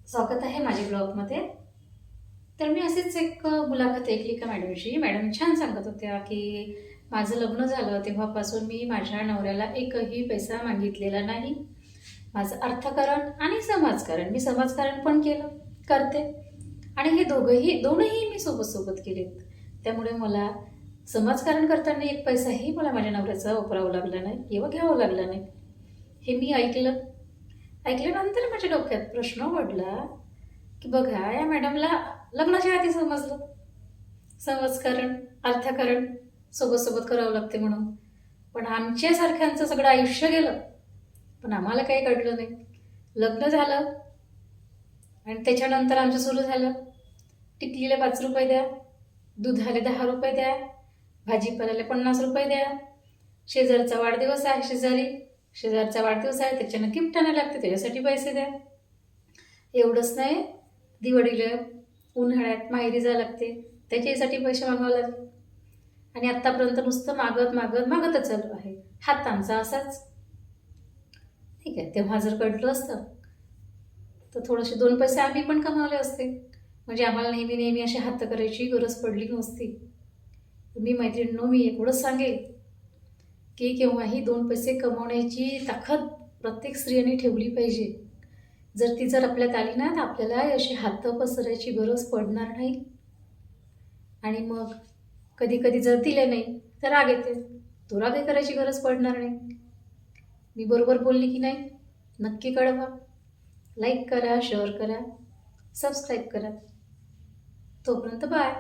स्वागत आहे माझ्या ब्लॉगमध्ये. तर मी अशीच एक मुलाखत ऐकली का मॅडमची. मॅडम छान सांगत होत्या की माझं लग्न झालं तेव्हापासून मी माझ्या नवऱ्याला एकही पैसा मागितलेला नाही. माझं अर्थकारण आणि समाजकारण, मी समाजकारण पण केलं, करते. आणि हे दोनही मी सोबत सोबत केलेत. त्यामुळे मला समाजकारण करताना एक पैसाही मला माझ्या नवऱ्याचा वापरावा लागला नाही किंवा घ्यावं लागलं नाही. हे मी ऐकल्यानंतर माझ्या डोक्यात प्रश्न पडला की बघा, या मॅडमला लग्नाच्या आधी समजलं समाजकारण अर्थकारण सोबत सोबत करावं लागते म्हणून. पण आमच्यासारख्यांचं सगळं आयुष्य गेलं, पण आम्हाला काही कळलं नाही. लग्न झालं आणि त्याच्यानंतर आमचं सुरू झालं, टिकलीला 5 रुपये द्या, दुधाले 10 रुपये द्या, भाजीपाल्याला 50 रुपये द्या, शेजारचा वाढदिवस आहे, शेजारचा वाढदिवस आहे त्याच्यानं गिफ्ट आणायला लागते, त्याच्यासाठी पैसे द्या. एवढंच नाही, दिवाळीला उन्हाळ्यात माहेरी जावं लागते, त्याच्यासाठी पैसे मागावे लागते. आणि आत्तापर्यंत नुसतं मागत मागत मागतच चालू आहे. हात आमचा असाच. ठीक आहे, तेव्हा जर कळलं असतं तर थोडेसे 2 पैसे आम्ही पण कमावले असते, म्हणजे आम्हाला नेहमी नेहमी अशी हात करायची गरज पडली नसती. मी मैत्रिणींनो, मी एवढंच सांगेल की केव्हाही 2 पैसे कमवण्याची ताकद प्रत्येक स्त्रियांनी ठेवली पाहिजे. जर आपल्यात आली ना, तर आपल्याला अशी हात पसरायची गरज पडणार नाही. आणि मग कधी कधी जर दिले नाही तर राग येते, तो राग करायची गरज पडणार नाही. मी बरोबर बोलली की नाही? नक्की कळवा. लाईक करा, शेअर करा, सबस्क्राईब करा. तोपर्यंत बाय.